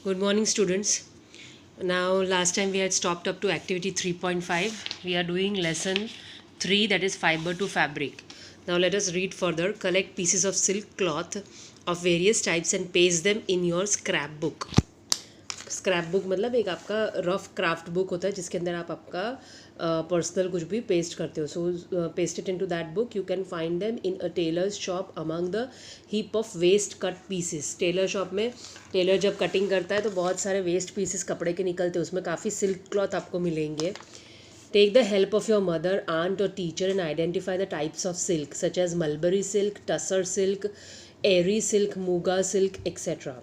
Good morning, students. Now, last time we had stopped up to activity 3.5. We are doing lesson 3, that is fiber to fabric. Now, let us read further. Collect pieces of silk cloth of various types and paste them in your scrapbook. Scrap book मतलब एक आपका rough craft book होता है जिसके अंदर आप आपका personal कुछ भी पेस्ट करते हो. So paste it into that book. You can find them in a tailor's shop among the heap of waste cut pieces. Tailor shop में टेलर जब कटिंग करता है तो बहुत सारे वेस्ट पीसेस कपड़े के निकलते हैं, उसमें काफ़ी सिल्क क्लॉथ आपको मिलेंगे. Take the help of your mother, aunt, or teacher and identify the types of silk, such as mulberry silk, tussar silk, airy silk, muga silk, etc.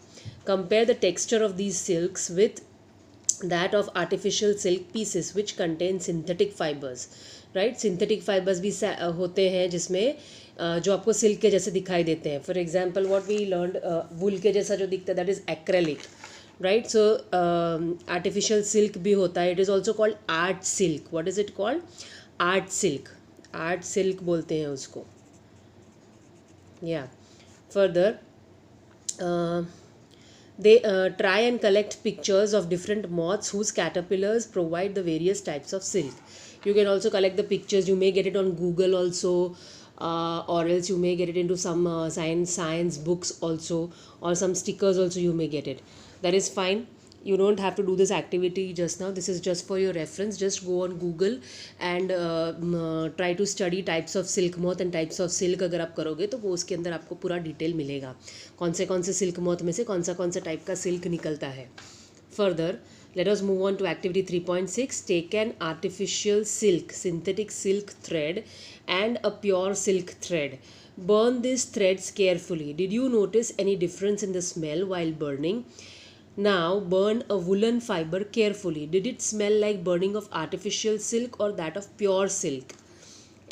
Compare the texture of these silks with that of artificial silk pieces which contain synthetic fibers. Right? Synthetic fibers भी होते हैं जिसमें जो आपको silk के जैसे दिखाई देते हैं. For example what we learn, wool के जैसा जो दिखता है that is acrylic. Right. So artificial silk भी होता है. It is also called art silk. What is it called? Art silk. Art silk बोलते हैं उसको. या further they try and collect pictures of different moths whose caterpillars provide the various types of silk. You can also collect the pictures. You may get it on Google also, or else you may get it into some science books also, or some stickers also you may get it. That is fine. You don't have to do this activity just now. This is just for your reference. Just go on Google and try to study types of silk moth and types of silk. अगर आप करोगे तो वो उसके अंदर आपको पूरा detail मिलेगा कौन से सिल्क मोथ में से कौन सा टाइप का सिल्क निकलता है. Further let us move on to activity 3.6. Take an artificial silk, synthetic silk thread and a pure silk thread. Burn these threads carefully. Did you notice any difference in the smell while burning? Now burn a woolen fiber carefully. Did it smell like burning of artificial silk or that of pure silk?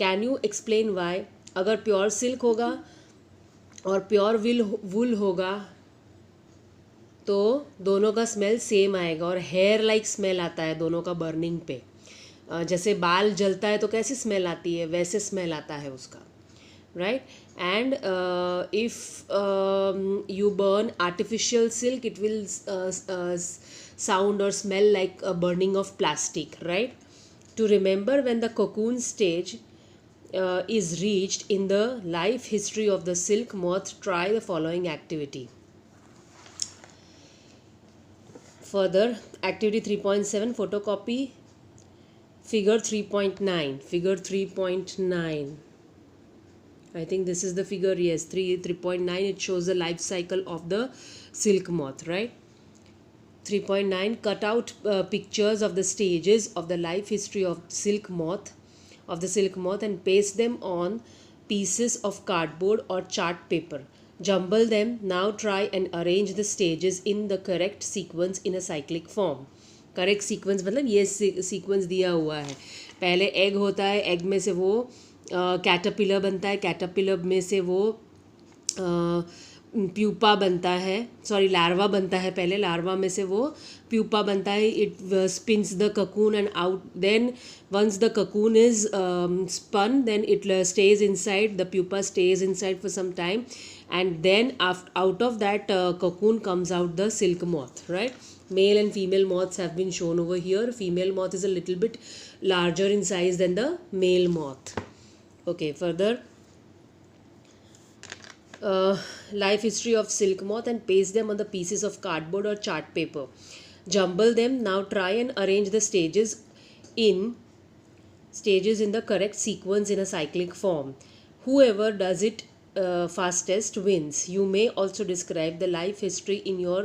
Can you explain why? अगर pure silk होगा और pure wool होगा तो दोनों का smell same आएगा और hair like smell आता है दोनों का बर्निंग पे. जैसे बाल जलता है तो कैसी स्मेल आती है वैसे स्मेल आता है उसका. Right. and if you burn artificial silk it will sound or smell like a burning of plastic. Right. To remember when the cocoon stage is reached in the life history of the silk moth, try the following activity. Further, activity 3.7, photocopy figure 3.9. Figure 3.9. I think this is the figure. Yes, 3.9. It shows the life cycle of the silk moth. Right. 3.9. Cut out pictures of the stages of the life history of the silk moth, and paste them on pieces of cardboard or chart paper. Jumble them. Now try and arrange the stages in the correct sequence in a cyclic form. Correct sequence मतलब ये sequence दिया हुआ है. पहले egg होता है, egg में से वो कैटरपिलर बनता है, कैटरपिलर में से वो प्यूपा बनता है, सॉरी लार्वा बनता है. पहले लार्वा में से वो प्यूपा बनता है. It spins the cocoon and out. Then once the cocoon is spun then it stage inside. The pupa stage inside for some time and then out of that cocoon comes out the silk moth. Right. Male and female moths have been shown over here. Female moth is a little bit larger in size than the male moth. Okay. Further, life history of silk moth and paste them on the pieces of cardboard or chart paper. Jumble them. Now try and arrange the stages in the correct sequence in a cyclic form. Whoever does it fastest wins. You may also describe the life history in your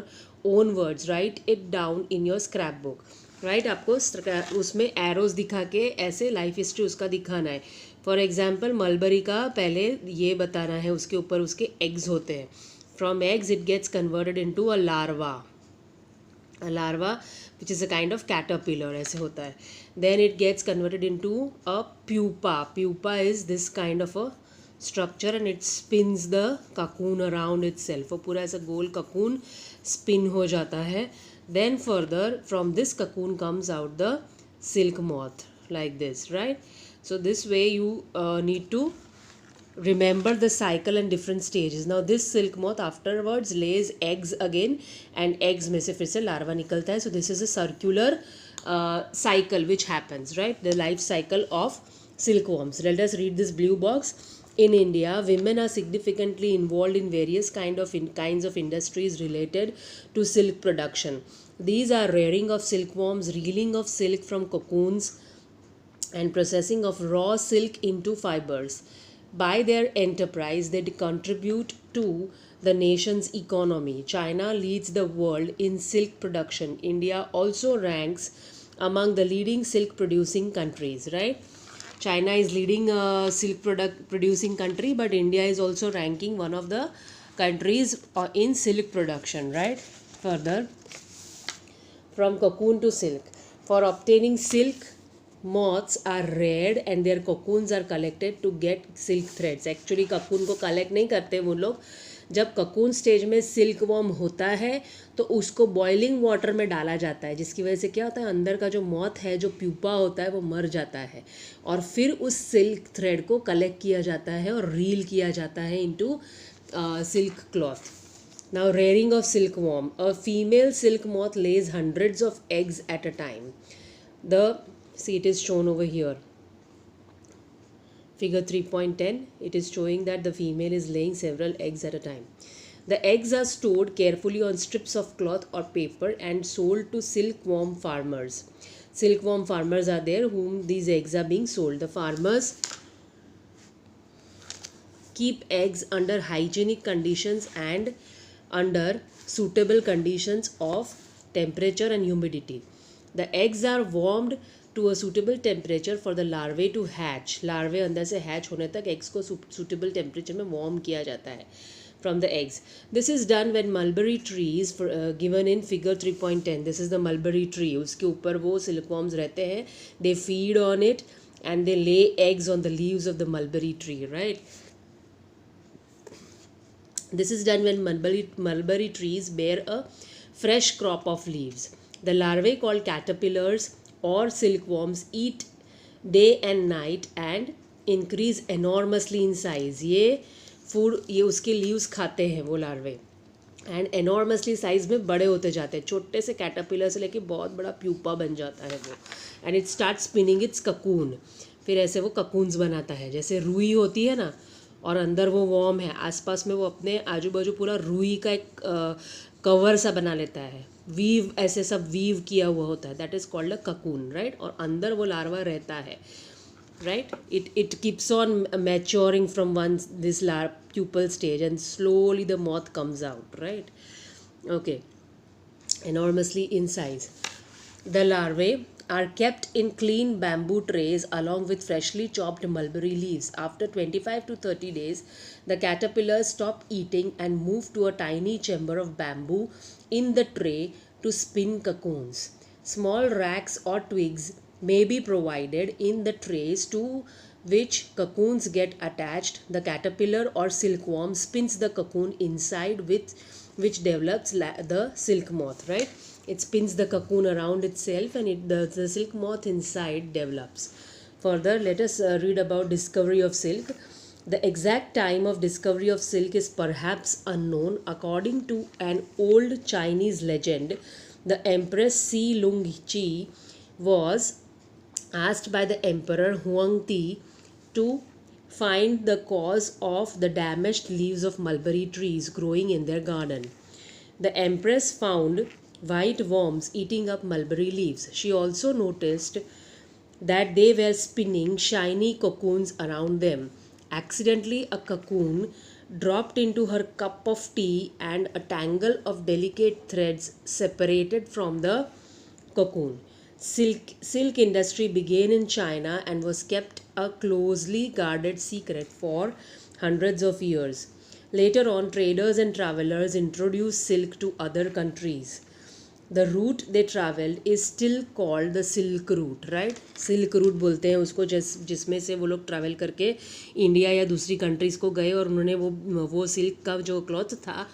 own words. Write it down in your scrapbook. Right. आपको उसमें arrows दिखा के ऐसे life history उसका दिखाना है. For example mulberry का पहले ये बताना है, उसके ऊपर उसके एग्स होते हैं. From eggs it gets converted into a larva. Larva which is a kind of caterpillar ऐसे होता है. Then it gets converted into a pupa. Pupa is this kind of a structure and it spins the cocoon around itself. वो पूरा ऐसा गोल cocoon spin हो जाता है. Then further from this cocoon comes out the silk moth like this. Right. So this way you need to Remember the cycle and different stages. Now this silk moth afterwards lays eggs again, and eggs में से फिर से larva निकलता है. So this is a circular cycle which happens, right? The life cycle of silkworms. Let us read this blue box. In India, women are significantly involved in various kinds of industries related to silk production. These are rearing of silkworms, reeling of silk from cocoons, and processing of raw silk into fibers. By their enterprise, they contribute to the nation's economy. China leads the world in silk production. India also ranks among the leading silk producing countries, right? China is leading silk product producing country, but India is also ranking one of the countries in silk production, right? Further, from cocoon to silk. For obtaining silk, moths are reared and their cocoons are collected to get silk threads. Actually cocoon को collect नहीं करते वो लोग. जब cocoon stage में silk worm होता है तो उसको boiling water में डाला जाता है, जिसकी वजह से क्या होता है, अंदर का जो moth है, जो pupa होता है, वो मर जाता है और फिर उस silk thread को collect किया जाता है और reel किया जाता है into silk cloth. Now rearing of silkworm. A female silk moth lays hundreds of eggs at a time. See, it is shown over here. Figure 3.10. It is showing that the female is laying several eggs at a time. The eggs are stored carefully on strips of cloth or paper and sold to silkworm farmers. Silkworm farmers are there whom these eggs are being sold. The farmers keep eggs under hygienic conditions and under suitable conditions of temperature and humidity. The eggs are warmed to a suitable temperature for the larvae to hatch. Larvae अंदर से hatch होने तक eggs को suitable temperature में warm किया जाता है from the eggs. This is done when mulberry trees given in figure 3.10. This is the mulberry tree. उसके ऊपर वो silkworms रहते हैं. They feed on it and they lay eggs on the leaves of the mulberry tree, right? This is done when mulberry trees bear a fresh crop of leaves. The larvae called caterpillars or silkworms eat day and night and increase enormously in size. ये उसके leaves खाते हैं वो larvae and enormously size में बड़े होते जाते हैं. छोटे से caterpillar से लेके बहुत बड़ा pupa बन जाता है वो, and it starts spinning its cocoon. फिर ऐसे वो cocoons बनाता है. जैसे रुई होती है ना, और अंदर वो वॉर्म है, आसपास में वो अपने आजू बाजू पूरा रुई का एक कवर सा बना लेता है. वीव ऐसे सब वीव किया हुआ होता है. That is called a cocoon, right? और अंदर वो लार्वा रहता है, right? It keeps on maturing from one this pupal stage and slowly the moth comes out, right? Okay. Enormously in size. The larvae are kept in clean bamboo trays along with freshly chopped mulberry leaves. After 25 to 30 days, the caterpillars stop eating and move to a tiny chamber of bamboo in the tray to spin cocoons. Small racks or twigs may be provided in the trays to which cocoons get attached. The caterpillar or silkworm spins the cocoon inside with which develops the silk moth, right? It spins the cocoon around itself and the silk moth inside develops. Further, let us read about discovery of silk. The exact time of discovery of silk is perhaps unknown. According to an old Chinese legend, the Empress Si Lungchi was asked by the Emperor Huangdi to find the cause of the damaged leaves of mulberry trees growing in their garden. The Empress found white worms eating up mulberry leaves. She also noticed that they were spinning shiny cocoons around them. Accidentally, a cocoon dropped into her cup of tea and a tangle of delicate threads separated from the cocoon. Silk industry began in China and was kept a closely guarded secret for hundreds of years. Later on, traders and travelers introduced silk to other countries. The route they traveled is still called the Silk Route, right? Silk Route बोलते हैं उसको, जिसमें से वो लोग travel करके India या दूसरी कंट्रीज़ को गए और उन्होंने वो सिल्क का जो क्लॉथ था,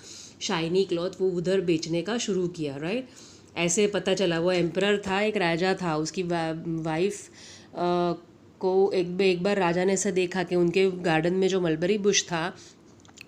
शाइनी क्लॉथ, वो उधर बेचने का शुरू किया, राइट? ऐसे पता चला. वो एम्परर था, एक राजा था, उसकी वाइफ को एक बार राजा ने ऐसा देखा कि उनके गार्डन में जो मलबरी बुश था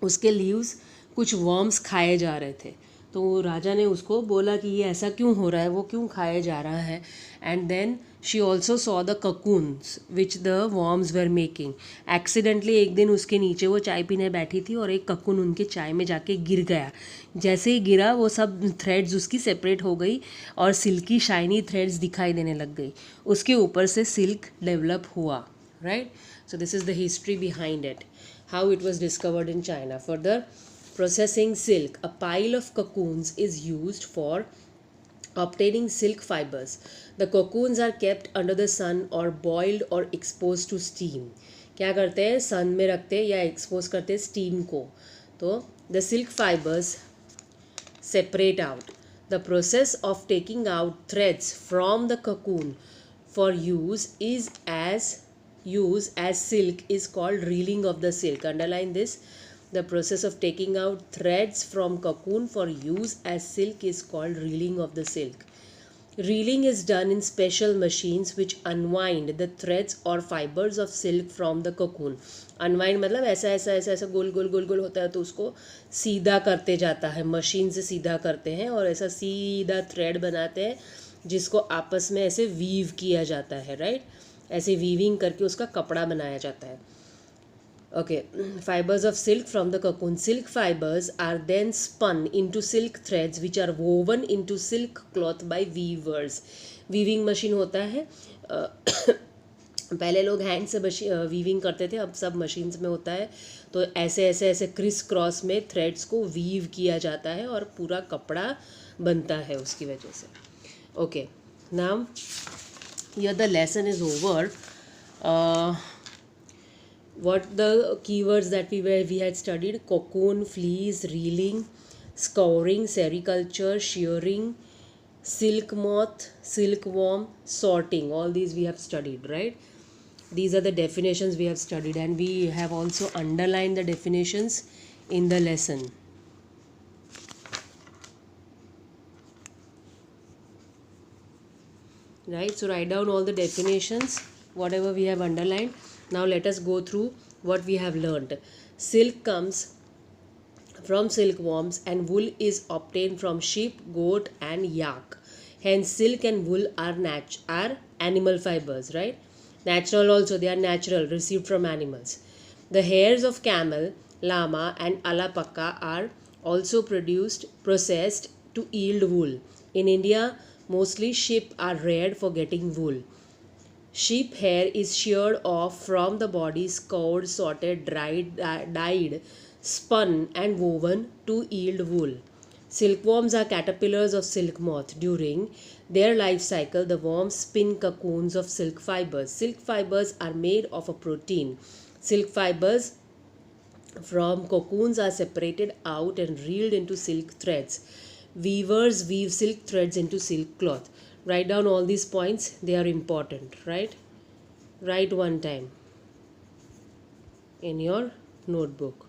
उसके लीव्स कुछ वर्म्स खाए जा रहे थे। तो राजा ने उसको बोला कि ये ऐसा क्यों हो रहा है, वो क्यों खाया जा रहा है। And then she also saw the cocoons which the worms were making. Accidentally एक दिन उसके नीचे वो चाय पीने बैठी थी और एक ककून उनके चाय में जाके गिर गया। जैसे ही गिरा वो सब थ्रेड्स उसकी सेपरेट हो गई और सिल्की शाइनी थ्रेड्स दिखाई देने लग गई। उसके ऊपर से सिल्क डेवलप हुआ, right. So this is the history behind it, how it was discovered in China. Further, processing silk. A pile of cocoons is used for obtaining silk fibers. The cocoons are kept under the sun or boiled or exposed to steam. क्या करते हैं, सन में रखते हैं या expose करते हैं steam को, तो the silk fibers separate out. The process of taking out threads from the cocoon for use as silk is called reeling of the silk. Underline this. The process of taking out threads from cocoon for use as silk is called reeling of the silk. Reeling is done in special machines which unwind the threads or fibers of silk from the cocoon. Unwind मतलब ऐसा ऐसा ऐसा ऐसा गोल गोल गोल गोल होता है, तो उसको सीधा करते जाता है, मशीन से सीधा करते हैं और ऐसा सीधा थ्रेड बनाते हैं जिसको आपस में ऐसे वीव किया जाता है, राइट। ऐसे वीविंग करके उसका कपड़ा बनाया जाता है। Okay, fibres of silk from the cocoon. Silk fibers are then spun into silk threads which are woven into silk cloth by weavers. Weaving machine होता है पहले लोग हैंड से वीविंग करते थे, अब सब मशीन्स में होता है। तो ऐसे ऐसे ऐसे क्रिस क्रॉस में थ्रेड्स को वीव किया जाता है और पूरा कपड़ा बनता है उसकी वजह से। Okay, now here the lesson is over. What the keywords that we had studied: cocoon, fleece, reeling, scouring, sericulture, shearing, silk moth, silkworm, sorting. All these we have studied, right? These are the definitions we have studied, and we have also underlined the definitions in the lesson. Right, so write down all the definitions, whatever we have underlined. Now let us go through what we have learned. Silk comes from silkworms and wool is obtained from sheep, goat and yak. Hence silk and wool are animal fibers, right? Natural also, they are natural, received from animals. The hairs of camel, llama and alpaca are also processed to yield wool. In India, mostly sheep are reared for getting wool. Sheep hair is sheared off from the body, scoured, sorted, dried, dyed, spun and woven to yield wool. Silkworms are caterpillars of silk moth. During their life cycle, the worms spin cocoons of silk fibers. Silk fibers are made of a protein. Silk fibers from cocoons are separated out and reeled into silk threads. Weavers weave silk threads into silk cloth. Write down all these points, they are important, right? Write one time in your notebook.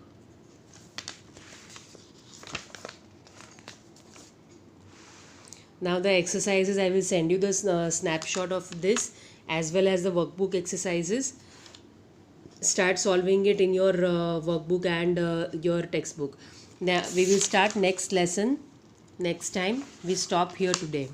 Now the exercises, I will send you the snapshot of this as well as the workbook exercises. Start solving it in your workbook and your textbook. Now we will start next lesson next time. We stop here today.